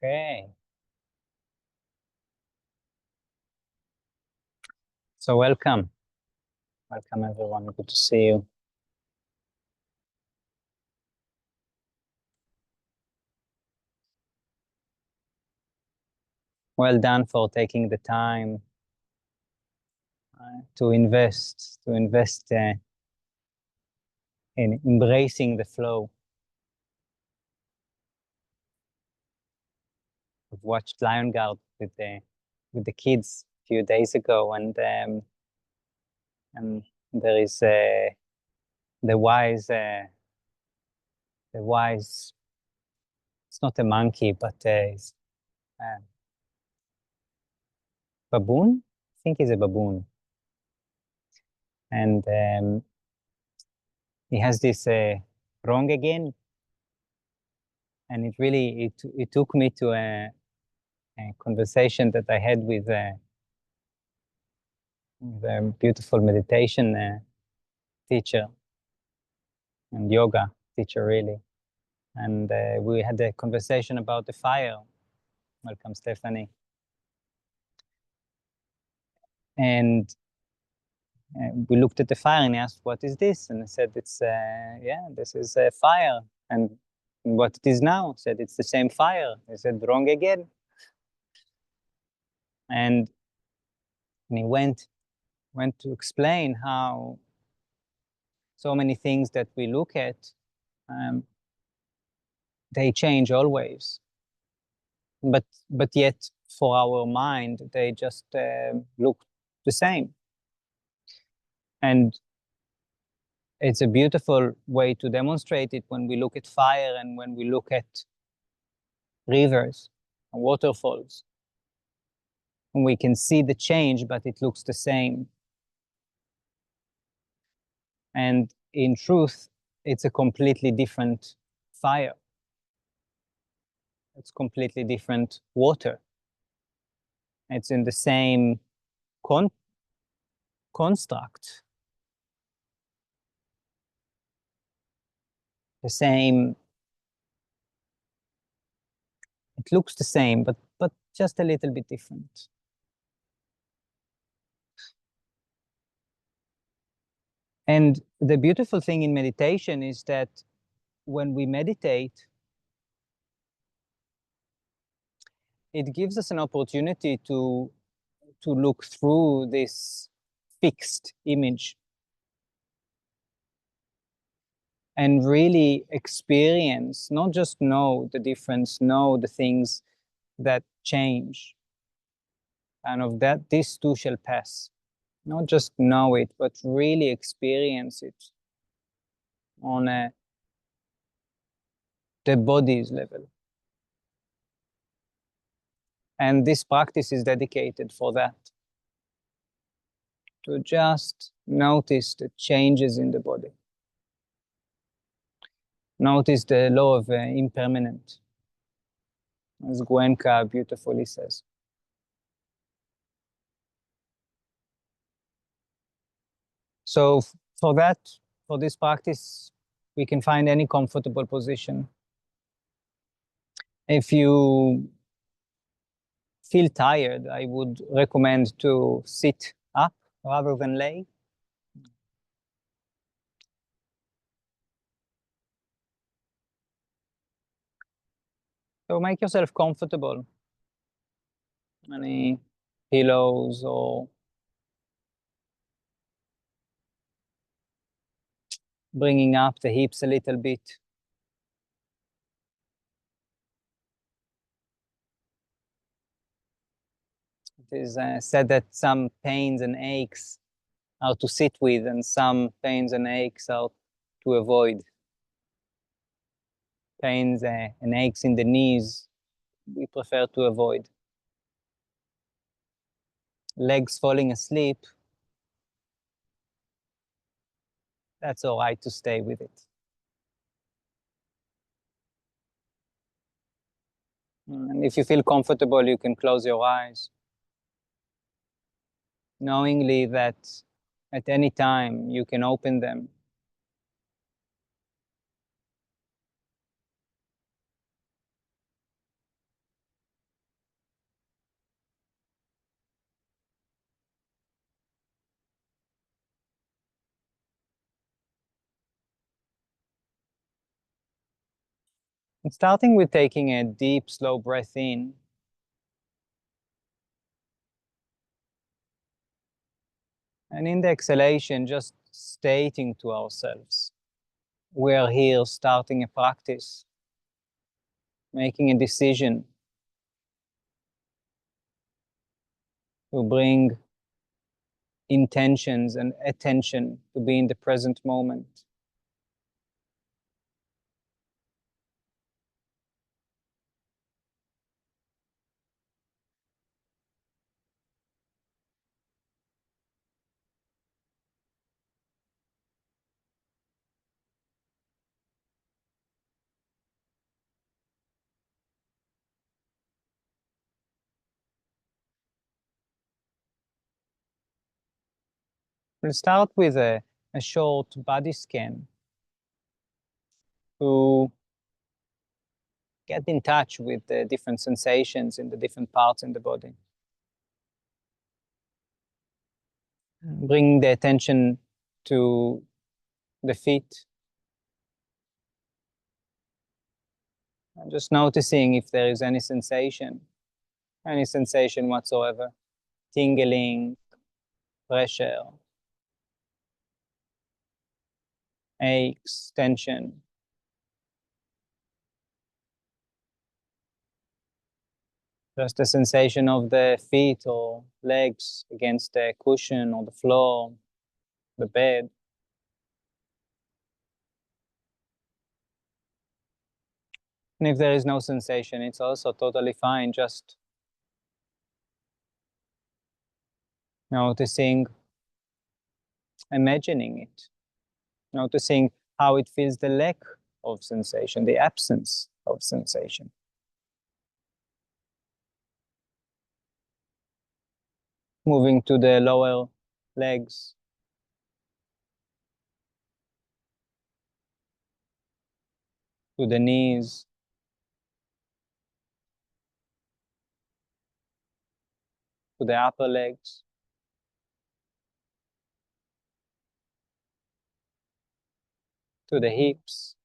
Okay. So welcome. Welcome everyone. Good to see you. Well done for taking the time to invest in embracing the flow. I've watched Lion Guard with the kids a few days ago, and there is the wise. It's not a monkey, but it's baboon. I think he's a baboon, and he has this wrong again, and it took me to a conversation that I had with a beautiful meditation teacher and yoga teacher, really. And we had a conversation about the fire. Welcome, Stephanie. And we looked at the fire and he asked, "What is this?" And I said, "It's this is a fire." And what it is now? I said, "It's the same fire." He said, "Wrong again." And he went to explain how so many things that we look at, they change always. But yet, for our mind, they just look the same. And it's a beautiful way to demonstrate it when we look at fire and when we look at rivers and waterfalls. And we can see the change, but it looks the same. And in truth, it's a completely different fire. It's completely different water. It's in the same construct. The same, it looks the same, but just a little bit different. And the beautiful thing in meditation is that when we meditate, it gives us an opportunity to look through this fixed image and really experience, not just know the difference, know the things that change, and of that this too shall pass. Not just know it, but really experience it on the body's level. And this practice is dedicated for that. To just notice the changes in the body. Notice the law of impermanent, as Goenka beautifully says. So for this practice, we can find any comfortable position. If you feel tired, I would recommend to sit up rather than lay. So make yourself comfortable. Any pillows or bringing up the hips a little bit. It is said that some pains and aches are to sit with and some pains and aches are to avoid. Pains and aches in the knees, we prefer to avoid. Legs falling asleep, that's all right to stay with it. And if you feel comfortable, you can close your eyes, knowingly that at any time you can open them. And starting with taking a deep, slow breath in, and in the exhalation, just stating to ourselves, we are here starting a practice, making a decision to bring intentions and attention to be in the present moment. We'll start with a short body scan to get in touch with the different sensations in the different parts in the body. Bring the attention to the feet, and just noticing if there is any sensation whatsoever, tingling, pressure, aches, tension. Just the sensation of the feet or legs against the cushion or the floor, the bed. And if there is no sensation, it's also totally fine. Just noticing, imagining it, noticing how it feels, the lack of sensation, the absence of sensation. Moving to the lower legs, to the knees, to the upper legs, to the hips,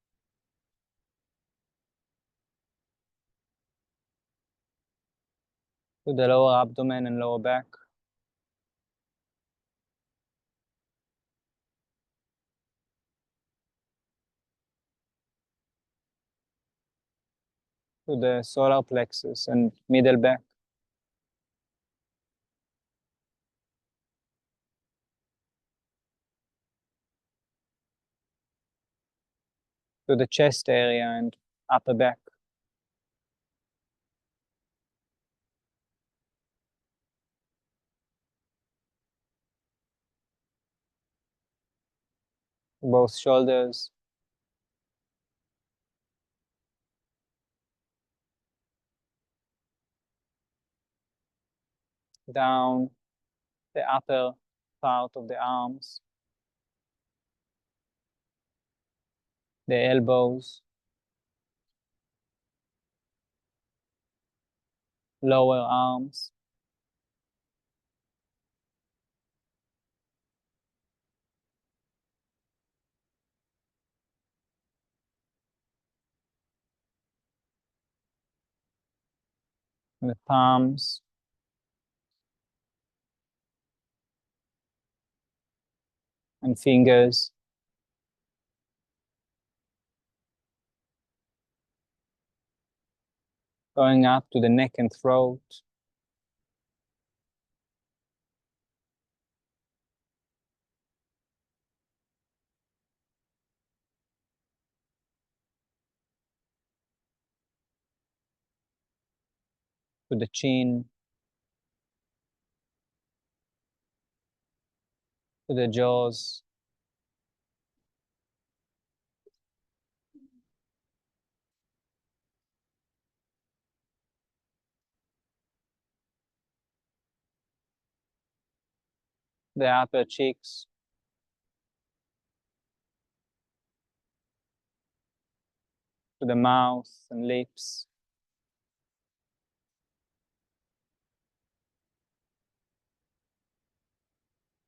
to the lower abdomen and lower back, to the solar plexus and middle back, to the chest area and upper back, both shoulders, down the upper part of the arms, the elbows, lower arms, the palms, and fingers, going up to the neck and throat, to the chin, to the jaws, the upper cheeks, to the mouth and lips,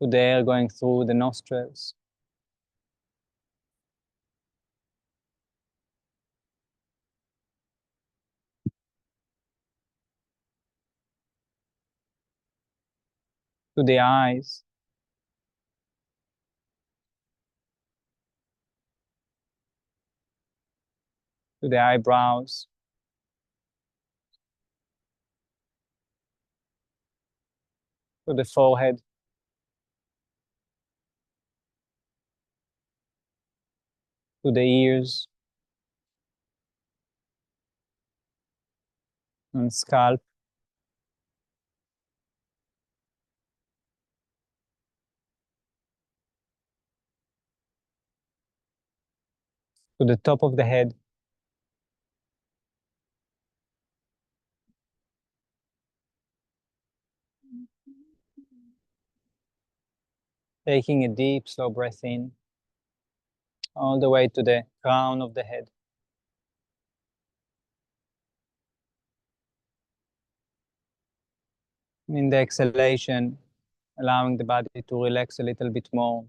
to the air going through the nostrils, to the eyes, to the eyebrows, to the forehead, to the ears and scalp, to the top of the head, taking a deep, slow breath in, all the way to the crown of the head. In the exhalation, allowing the body to relax a little bit more.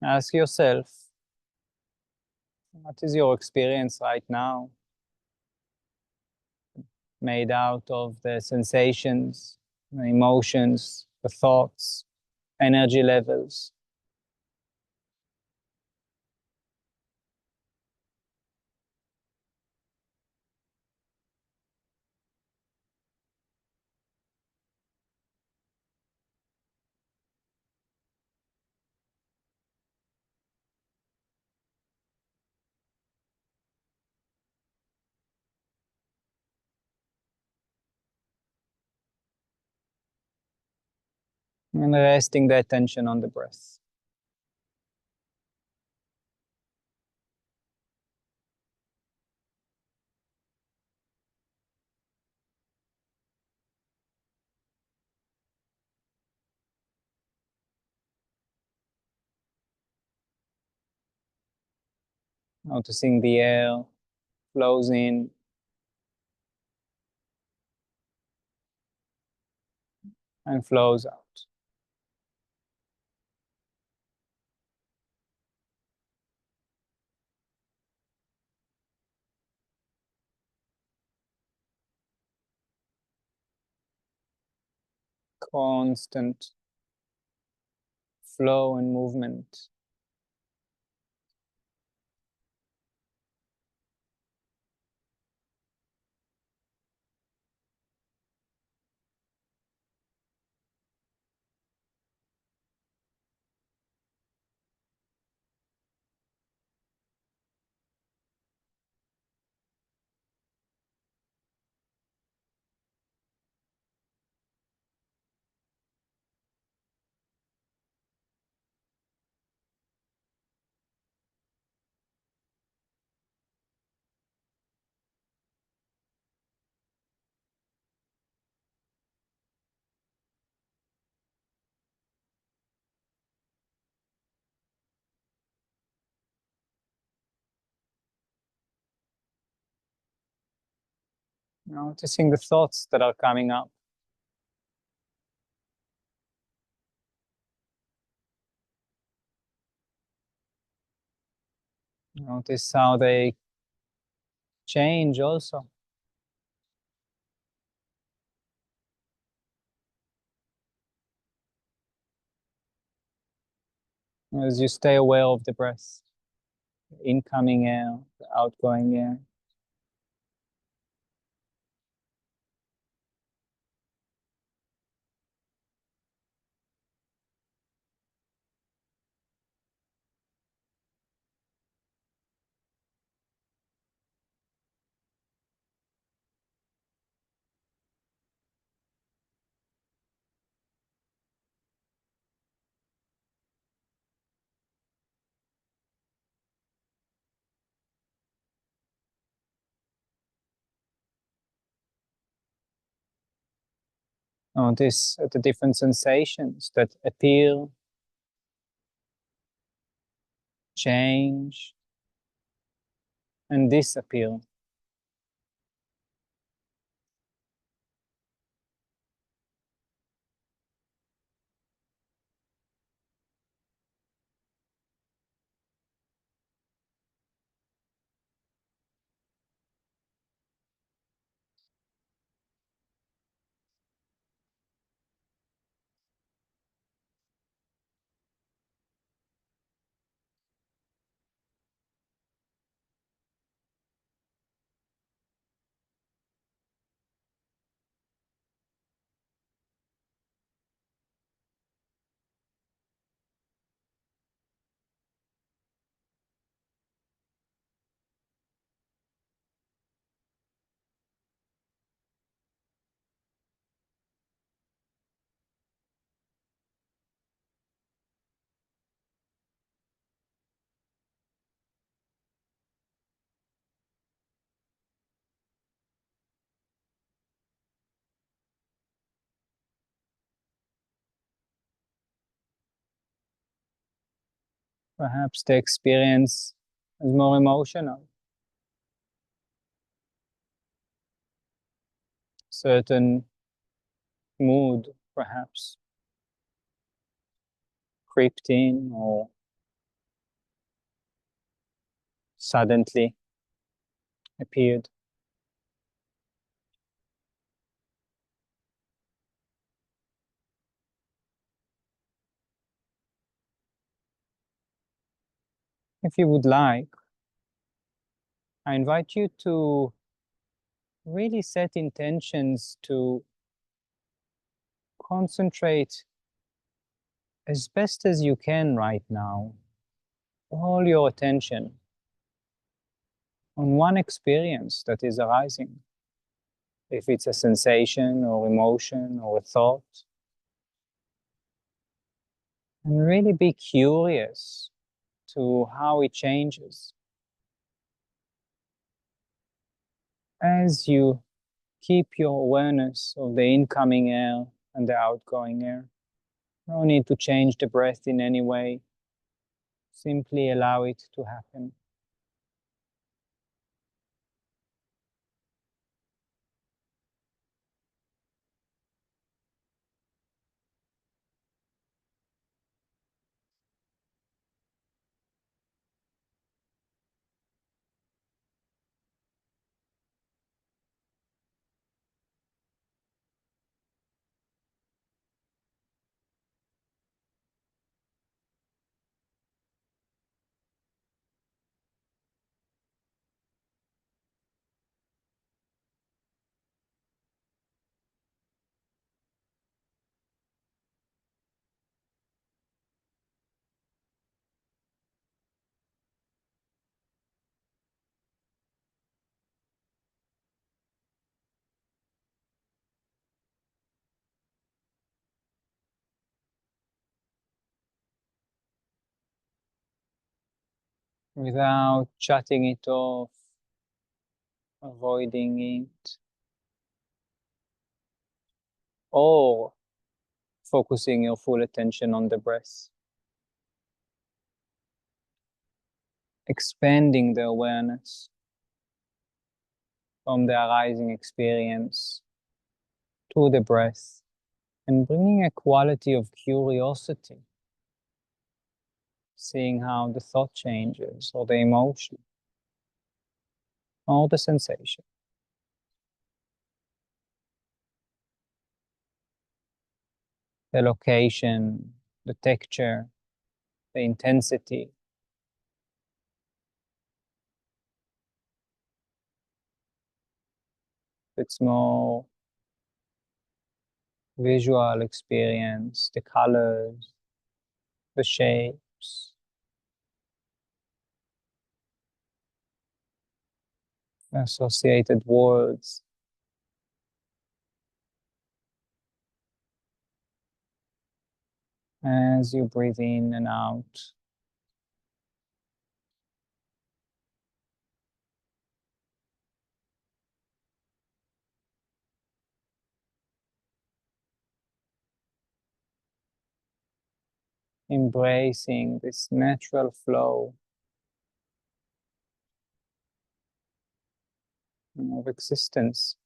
Ask yourself, what is your experience right now? Made out of the sensations, the emotions, the thoughts, energy levels. And resting the attention on the breath. Noticing the air flows in and flows out. Constant flow and movement. Noticing the thoughts that are coming up. Notice how they change also. As you stay aware of the breath, the incoming air, the outgoing air. Notice the different sensations that appear, change, and disappear. Perhaps the experience is more emotional. Certain mood, perhaps, creeped in or suddenly appeared. If you would like, I invite you to really set intentions to concentrate as best as you can right now, all your attention on one experience that is arising. If it's a sensation or emotion or a thought, and really be curious to how it changes as you keep your awareness of the incoming air and the outgoing air. No need to change the breath in any way. Simply allow it to happen. Without shutting it off, avoiding it, or focusing your full attention on the breath. Expanding the awareness from the arising experience to the breath and bringing a quality of curiosity, seeing how the thought changes or the emotion or the sensation. The location, the texture, the intensity. It's more visual experience, the colors, the shapes, the associated words. As you breathe in and out, embracing this natural flow of existence,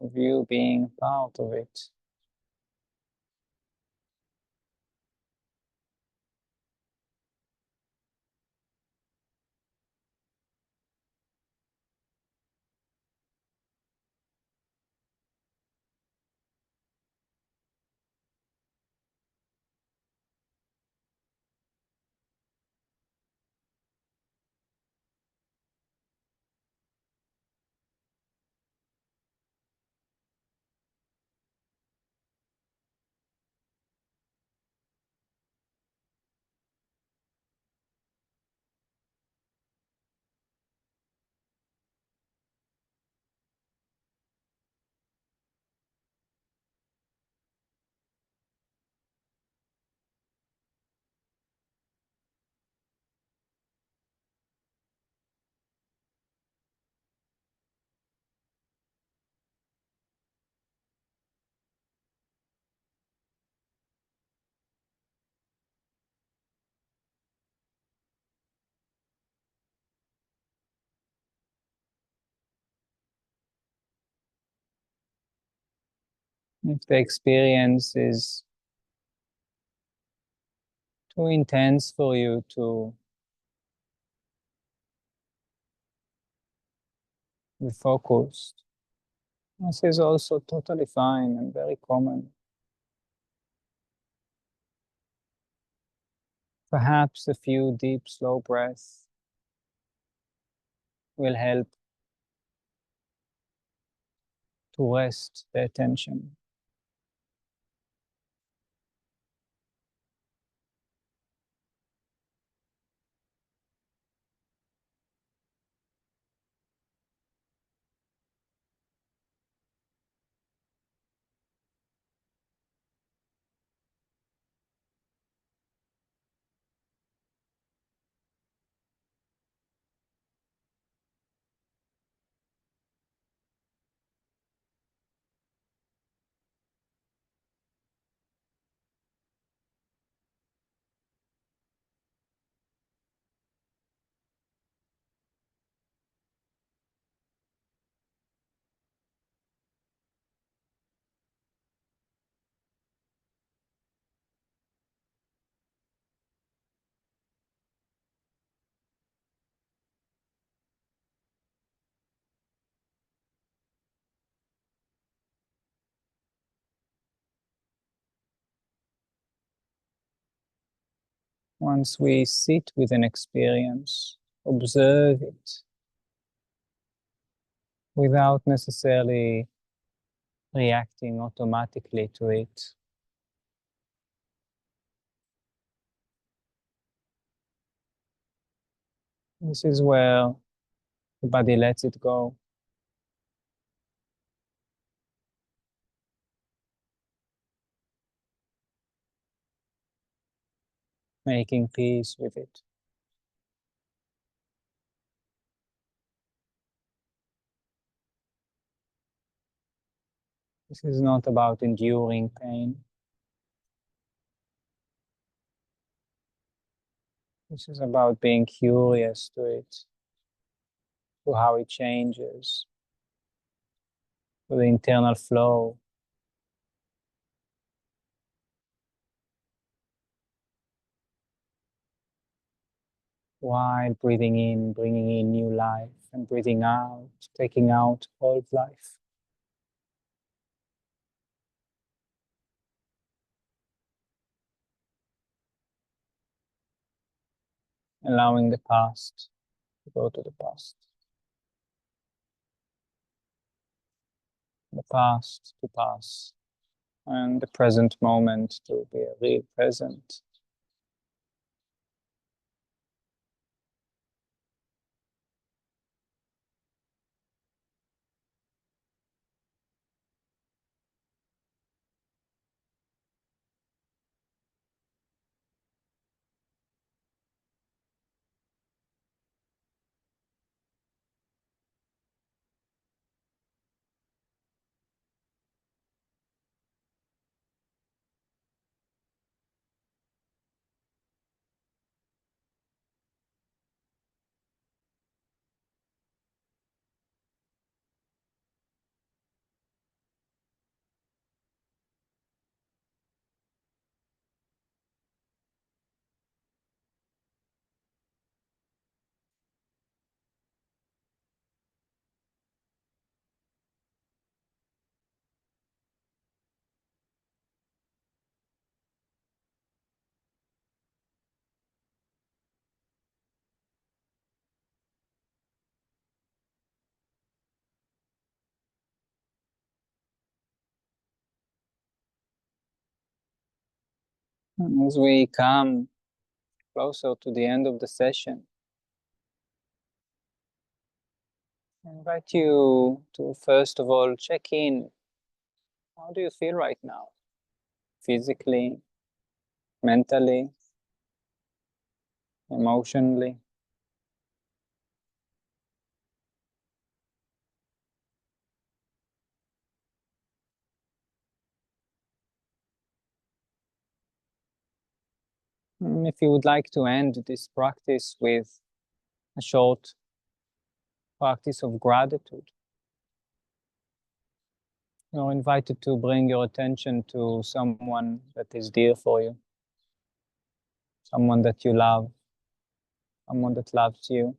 of you being part of it. If the experience is too intense for you to be focused, this is also totally fine and very common. Perhaps a few deep, slow breaths will help to rest the attention. Once we sit with an experience, observe it without necessarily reacting automatically to it. This is where the body lets it go, making peace with it. This is not about enduring pain. This is about being curious to it, to how it changes, to the internal flow, while breathing in, bringing in new life, and breathing out, taking out old life. Allowing the past to go to the past, the past to pass, and the present moment to be a real present. And as we come closer to the end of the session, I invite you to first of all check in. How do you feel right now? Physically, mentally, emotionally? If you would like to end this practice with a short practice of gratitude, You're invited to bring your attention to someone that is dear for you, someone that you love, someone that loves you.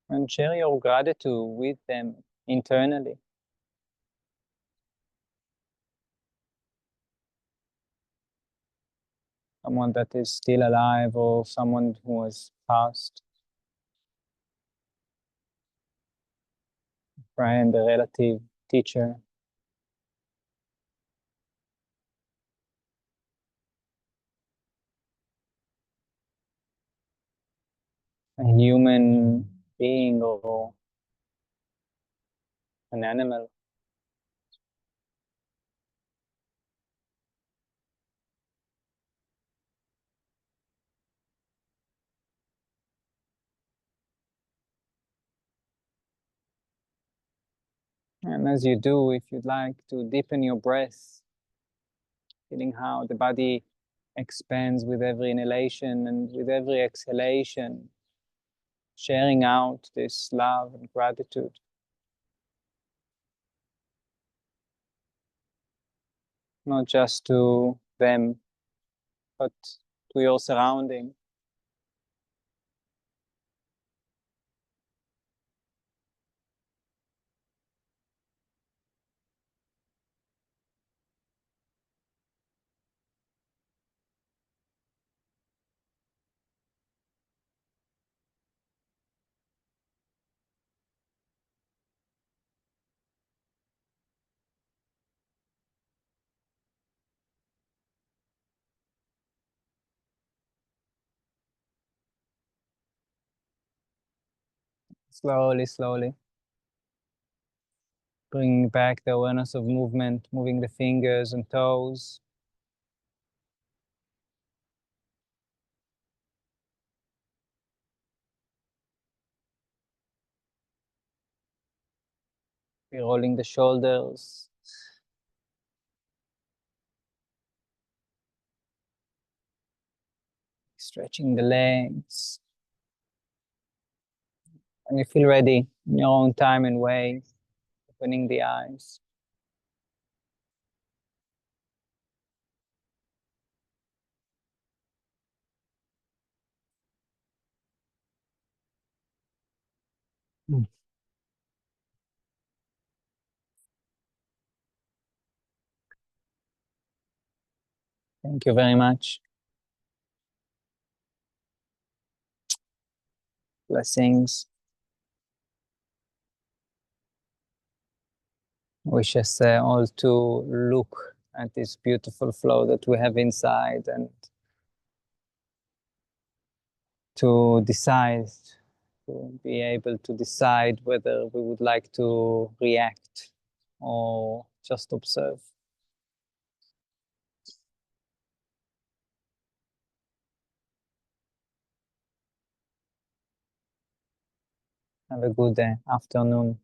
And share your gratitude with them internally. Someone that is still alive or someone who has passed, friend, a relative, teacher, a human being or an animal. And as you do, if you'd like to deepen your breath, feeling how the body expands with every inhalation and with every exhalation, sharing out this love and gratitude. Not just to them, but to your surrounding. Slowly, slowly. Bringing back the awareness of movement, moving the fingers and toes. Rolling the shoulders. Stretching the legs. And you feel ready in your own time and way, opening the eyes. Mm. Thank you very much. Blessings. Wish us all to look at this beautiful flow that we have inside and to decide, to be able to decide whether we would like to react or just observe. Have a good afternoon.